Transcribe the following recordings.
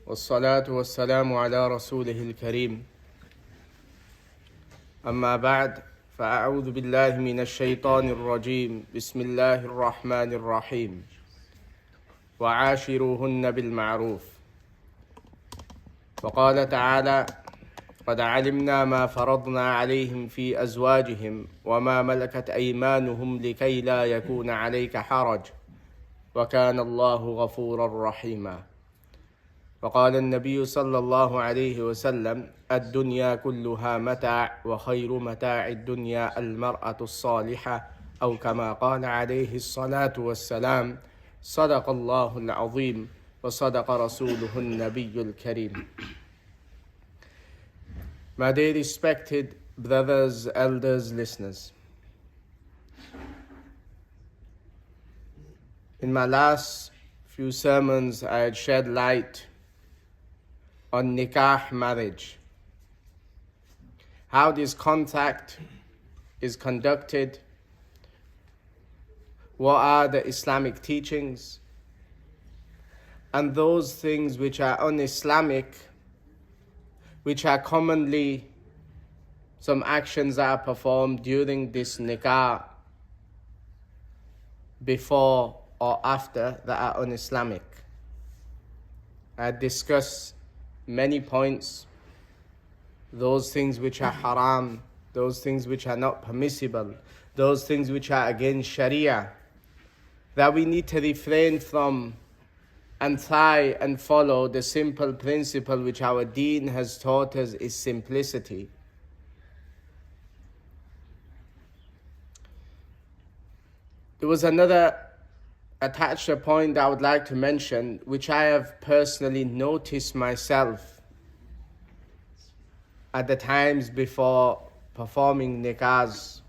والصلاة والسلام على رسوله الكريم أما بعد فأعوذ بالله من الشيطان الرجيم بسم الله الرحمن الرحيم وعاشروهن بالمعروف وقال تعالى قد علمنا ما فرضنا عليهم في أزواجهم وما ملكت أيمانهم لكي لا يكون عليك حرج وكان الله غفورا رحيما وقال النبي صلى الله عليه وسلم الدنيا كلها متاع وخير متاع الدنيا المرأة الصالحة أو كما قال عليه الصلاة والسلام صدق الله العظيم وصدق رسوله النبي الكريم. My dear respected brothers, elders, listeners, in my last few sermons I had shed light on nikah, marriage, how this contact is conducted, what are the Islamic teachings, and those things which are un-Islamic, which are commonly some actions that are performed during this nikah, before or after, that are un-Islamic. I discussed many points, those things which are haram, those things which are not permissible, those things which are against Sharia, that we need to refrain from and try and follow the simple principle which our deen has taught us is simplicity. There was another attached point I would like to mention, which I have personally noticed myself at the times before performing nikahs.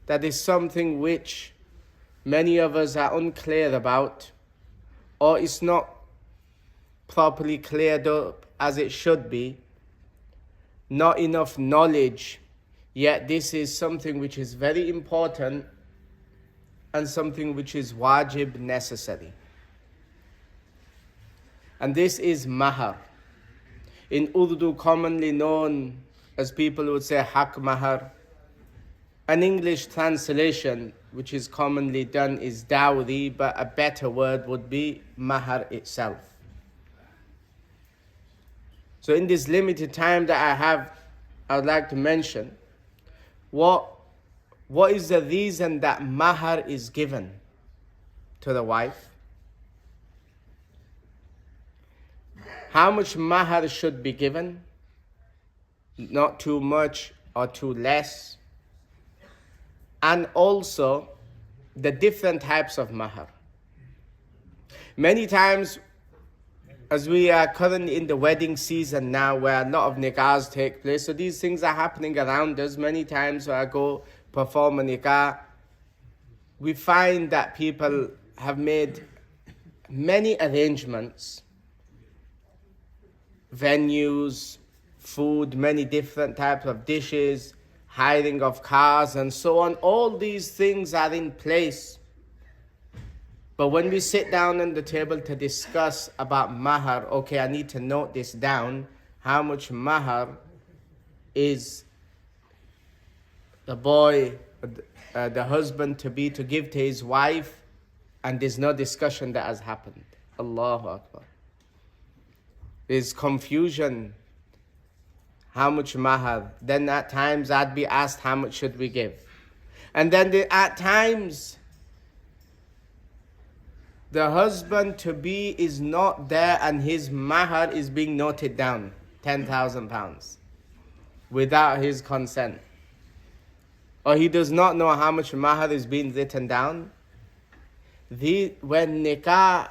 That is something which many of us are unclear about, or is not properly cleared up as it should be, not enough knowledge, yet this is something which is very important and something which is wajib, necessary. And this is mahar, in Urdu commonly known as, people would say, haq mahar. An English translation which is commonly done is dowry, but a better word would be mahar itself. So in this limited time that I have, I would like to mention what is the reason that mahar is given to the wife, how much mahar should be given, not too much or too less, and also the different types of mahar. Many times, as we are currently in the wedding season now, where a lot of nikahs take place, so these things are happening around us. Many times when I go perform a nikah, we find that people have made many arrangements, venues, food, many different types of dishes, hiring of cars and so on. All these things are in place. But when we sit down on the table to discuss about mahar, okay, I need to note this down, how much mahar is the boy, the husband to be, to give to his wife, and there's no discussion that has happened. Allahu Akbar. There's confusion. How much mahar? Then at times I'd be asked, how much should we give? And then at times, the husband to be is not there and his mahar is being noted down, £10,000, without his consent. Or he does not know how much mahar is being written down. When nikah,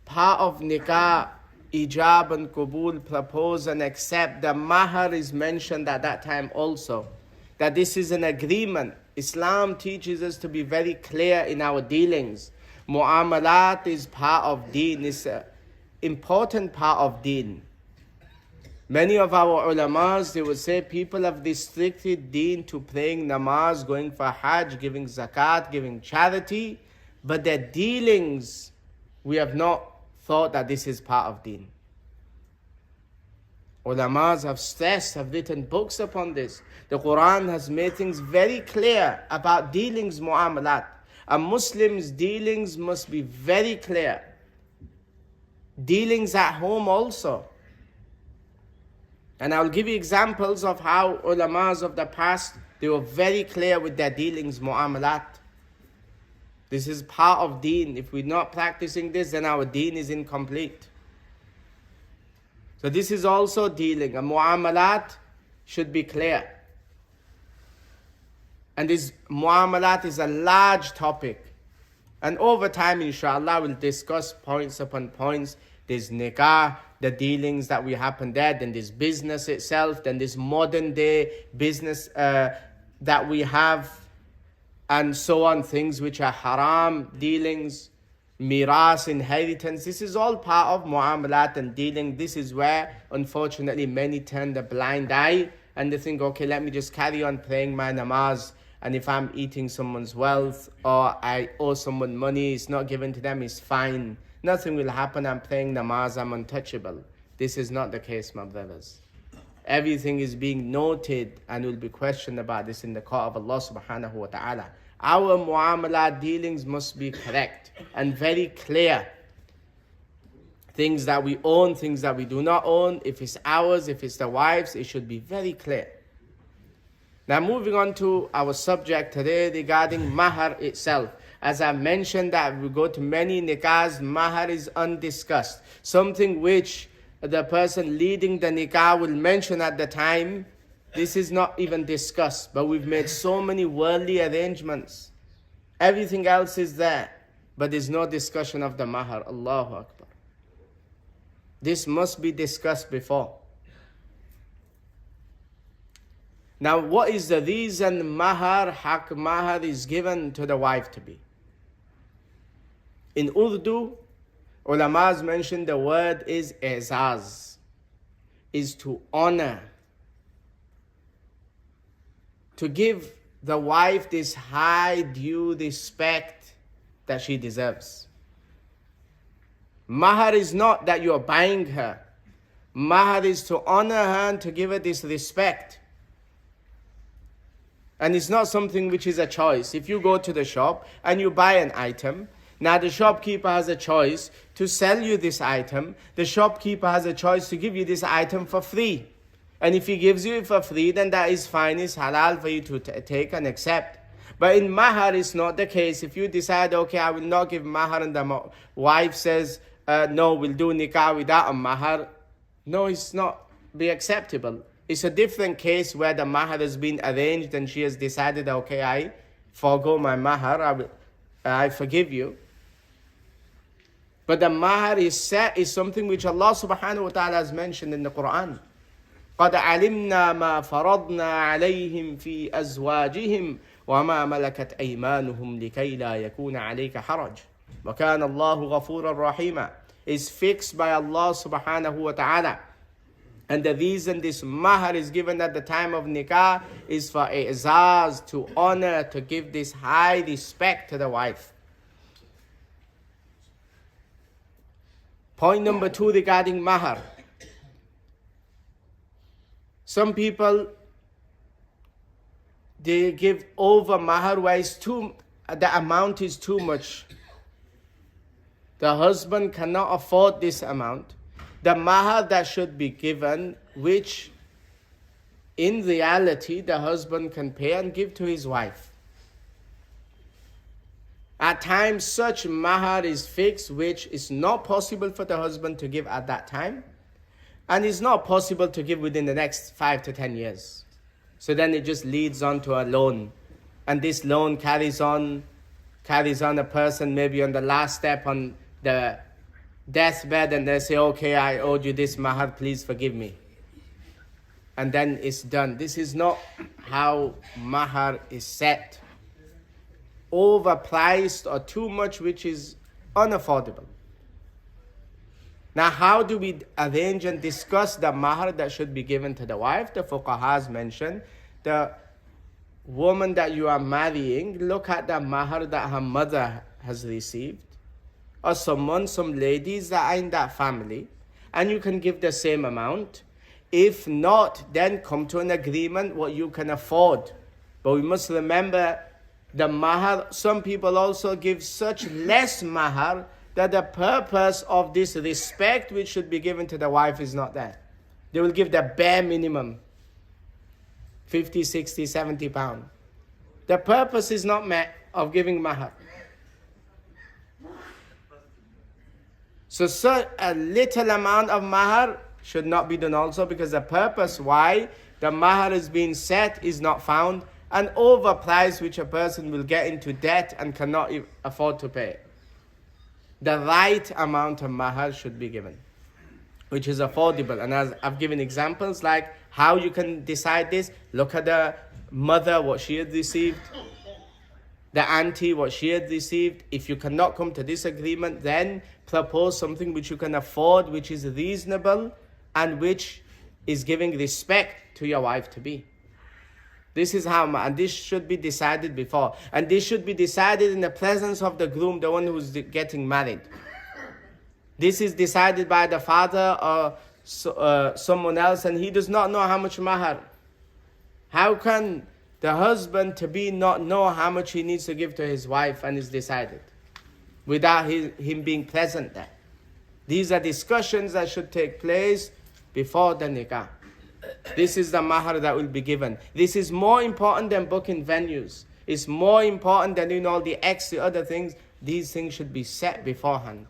part of nikah, ijab and qabul, propose and accept, the mahar is mentioned at that time also. That this is an agreement. Islam teaches us to be very clear in our dealings. Mu'amalat is part of deen, is an important part of deen. Many of our ulamas, they would say people have restricted deen to praying namaz, going for hajj, giving zakat, giving charity, but their dealings we have not thought that this is part of deen. Ulamas have stressed, have written books upon this. The Quran has made things very clear about dealings, mu'amalat. A Muslim's dealings must be very clear. Dealings at home also. And I'll give you examples of how ulamas of the past, they were very clear with their dealings, mu'amalat. This is part of deen. If we're not practicing this, then our deen is incomplete. So this is also dealing. A mu'amalat should be clear. And this mu'amalat is a large topic. And over time, inshallah, we'll discuss points upon points. There's nikah, the dealings that will happen there. Then there's business itself. Then there's modern day business that we have. And so on, things which are haram dealings, miras, inheritance. This is all part of mu'amalat and dealing. This is where, unfortunately, many turn the blind eye and they think, okay, let me just carry on praying my namaz. And if I'm eating someone's wealth or I owe someone money, it's not given to them, it's fine. Nothing will happen, I'm praying namaz, I'm untouchable. This is not the case, my brothers. Everything is being noted and will be questioned about this in the court of Allah subhanahu wa ta'ala. Our mu'amalat dealings must be correct and very clear. Things that we own, things that we do not own, if it's ours, if it's the wife's, it should be very clear. Now moving on to our subject today regarding mahar itself. As I mentioned that we go to many nikahs, mahar is undiscussed. Something which the person leading the nikah will mention at the time, this is not even discussed. But we've made so many worldly arrangements. Everything else is there. But there's no discussion of the mahar. Allahu Akbar. This must be discussed before. Now, what is the reason mahar, haq mahar is given to the wife to be? In Urdu, ulamas mention the word is izaz, is to honor, to give the wife this high due respect that she deserves. Mahar is not that you're buying her. Mahar is to honor her and to give her this respect. And it's not something which is a choice. If you go to the shop and you buy an item, now the shopkeeper has a choice to sell you this item. The shopkeeper has a choice to give you this item for free. And if he gives you it for free, then that is fine, it's halal for you to take and accept. But in mahar, it's not the case. If you decide, okay, I will not give mahar, and the wife says, no, we'll do nikah without a mahar, no, it's not be acceptable. It's a different case where the mahar has been arranged and she has decided, okay, I forgo my mahar, I forgive you. But the mahar is set, is something which Allah subhanahu wa ta'ala has mentioned in the Quran. قَدْ عَلِمْنَا مَا فَرَضْنَا عَلَيْهِمْ فِي أَزْوَاجِهِمْ وَمَا مَلَكَتْ أَيْمَانُهُمْ لِكَيْ لَا يَكُونَ عَلَيْكَ حَرَجٌ وَكَانَ اللَّهُ غَفُورًا رَحِيمًا. Is fixed by Allah subhanahu wa ta'ala. And the reason this mahar is given at the time of nikah is for i'zaz, to honor, to give this high respect to the wife. Point number 2 regarding mahar. Some people, they give over mahar where the amount is too much. The husband cannot afford this amount. The mahar that should be given, which in reality the husband can pay and give to his wife. At times such mahar is fixed, which is not possible for the husband to give at that time, and is not possible to give within the next 5 to 10 years. So then it just leads on to a loan, and this loan carries on a person maybe on the last step on the deathbed, and they say, okay, I owed you this mahar, please forgive me. And then it's done. This is not how mahar is set. Overpriced or too much, which is unaffordable. Now, how do we arrange and discuss the mahar that should be given to the wife? The fuqahas mention the woman that you are marrying, look at the mahar that her mother has received. or someone, some ladies that are in that family, and you can give the same amount. If not, then come to an agreement what you can afford. But we must remember the mahar, some people also give such less mahar that the purpose of this respect which should be given to the wife is not there. They will give the bare minimum, 50, 60, 70 pounds. The purpose is not met of giving mahar. So a little amount of mahar should not be done also, because the purpose why the mahar is being set is not found. An overprice which a person will get into debt and cannot afford to pay. The right amount of mahar should be given, which is affordable. And as I've given examples like how you can decide this, look at the mother, what she had received, the auntie, what she had received. If you cannot come to this agreement, then propose something which you can afford, which is reasonable, and which is giving respect to your wife to be. This is how, and this should be decided before. And this should be decided in the presence of the groom, the one who's getting married. This is decided by the father or someone else, and he does not know how much mahar. How can the husband to be not know how much he needs to give to his wife and is decided without him being present there? These are discussions that should take place before the nikah. This is the mahar that will be given. This is more important than booking venues. It's more important than doing all the extra other things. These things should be set beforehand.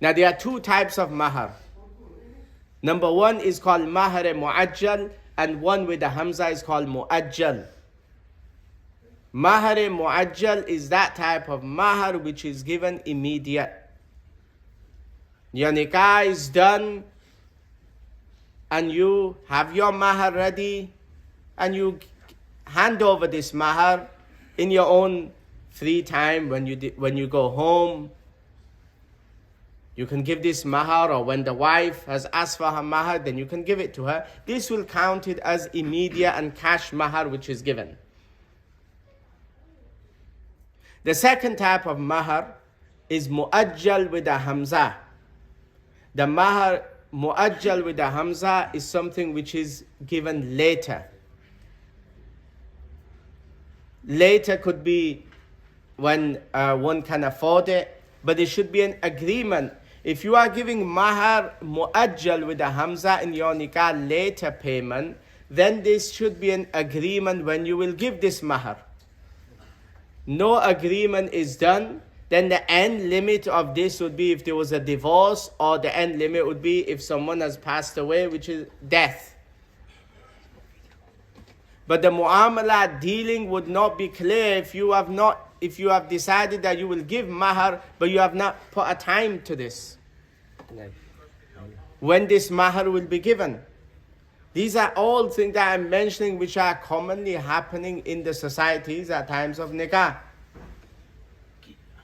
Now there are two types of mahar. Number one is called mahar mu'ajjal, and one with the hamza is called mu'ajjal. Mahar mu'ajjal is that type of mahar which is given immediate. Your nikah is done, and you have your mahar ready, and you hand over this mahar in your own free time when you go home. You can give this mahar, or when the wife has asked for her mahar, then you can give it to her. This will count it as immediate and cash mahar which is given. The second type of mahar is mu'ajjal with a hamza. The mahar mu'ajjal with the hamza is something which is given later. Later could be when one can afford it, but it should be an agreement. If you are giving mahar mu'ajjal with the hamza in your nikah later payment, then this should be an agreement when you will give this mahar. No agreement is done, then the end limit of this would be if there was a divorce, or the end limit would be if someone has passed away, which is death. But the mu'amalah dealing would not be clear if you have decided that you will give mahar, but you have not put a time to this. When this mahar will be given. These are all things that I'm mentioning which are commonly happening in the societies at times of nikah.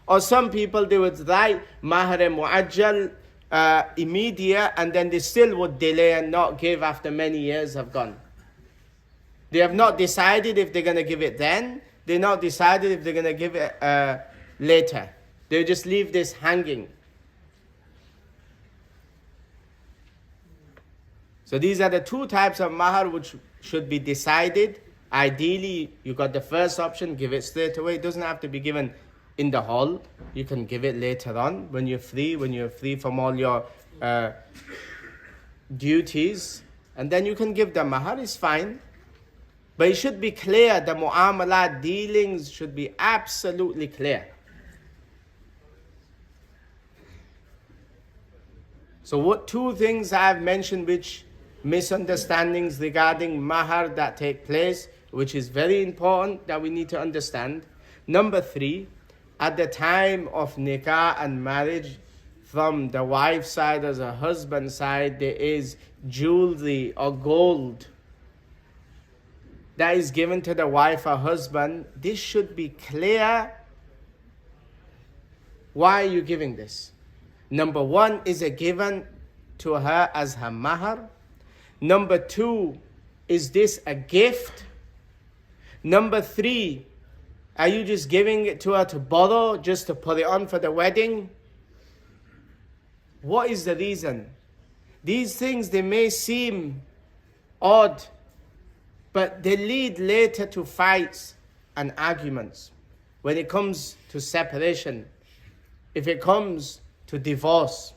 Or some people, they would write mahar mu'ajjal immediate, and then they still would delay and not give after many years have gone. They have not decided if they're going to give it then. They're not decided if they're going to give it later. They just leave this hanging. So these are the two types of mahar which should be decided. Ideally, you got the first option, give it straight away. It doesn't have to be given in the hall. You can give it later on when you're free from all your duties. And then you can give the mahar, it's fine. But it should be clear, the mu'amalah dealings should be absolutely clear. So what two things I've mentioned which misunderstandings regarding mahar that take place, which is very important that we need to understand. Number 3, at the time of nikah and marriage, from the wife's side as a husband's side, there is jewelry or gold that is given to the wife or husband. This should be clear. Why are you giving this? Number 1, is it given to her as her mahar? Number 2, is this a gift? Number 3, Are you just giving it to her to borrow, just to put it on for the wedding? What is the reason? These things, they may seem odd, but they lead later to fights and arguments. When it comes to separation, if it comes to divorce,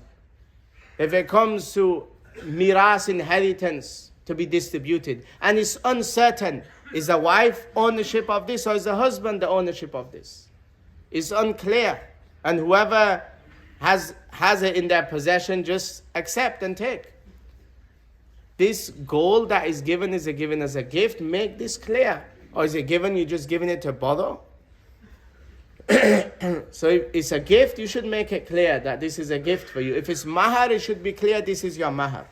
if it comes to miras, inheritance to be distributed, and it's uncertain, is the wife ownership of this or is the husband the ownership of this? It's unclear, and whoever has it in their possession, just accept and take. This gold that is given, is it given as a gift? Make this clear. Or is it given, you're just giving it to borrow? So if it's a gift, you should make it clear that this is a gift for you. If it's mahar, it should be clear this is your mahar.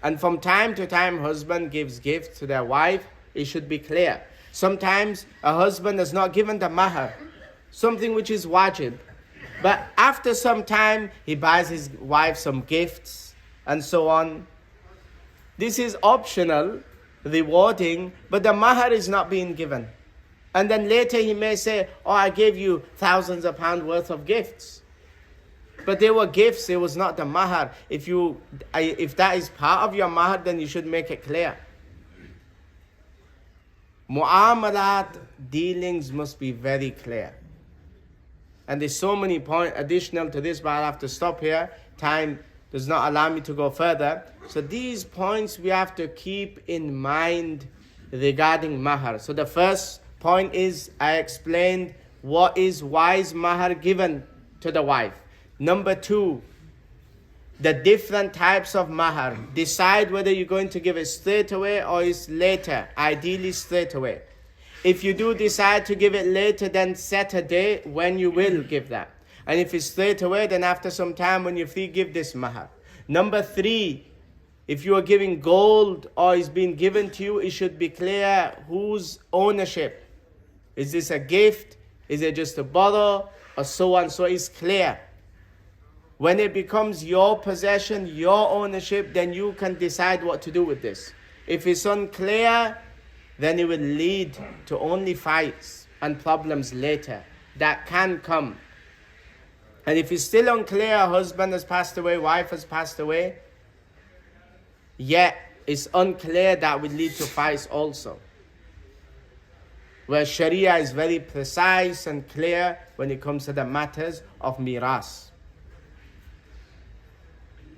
And from time to time, husband gives gifts to their wife, it should be clear. Sometimes a husband has not given the mahar, something which is wajib. But after some time, he buys his wife some gifts and so on. This is optional, rewarding, but the mahar is not being given. And then later he may say, oh, I gave you thousands of pounds worth of gifts. But they were gifts, it was not the mahar. If that is part of your mahar, then you should make it clear. Mu'amalat, dealings must be very clear. And there's so many points additional to this, but I'll have to stop here. Time does not allow me to go further. So these points we have to keep in mind regarding mahar. So the first point is, I explained why is mahar given to the wife. Number 2, the different types of mahar. Decide whether you're going to give it straight away or it's later, ideally straight away. If you do decide to give it later, then set a day when you will give that. And if it's straight away, then after some time when you're free, give this mahar. Number 3, if you are giving gold or it's being given to you, it should be clear whose ownership. Is this a gift? Is it just a borrow? Or so on. So it's clear. When it becomes your possession, your ownership, then you can decide what to do with this. If it's unclear, then it will lead to only fights and problems later that can come. And if it's still unclear, husband has passed away, wife has passed away, yet it's unclear, that will lead to fights also. Where Sharia is very precise and clear when it comes to the matters of miras.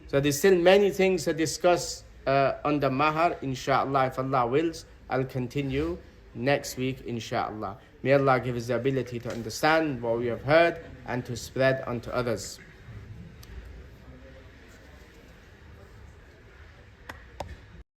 So there's still many things to discuss on the mahar, inshallah. If Allah wills, I'll continue next week, inshallah. May Allah give us the ability to understand what we have heard and to spread unto others.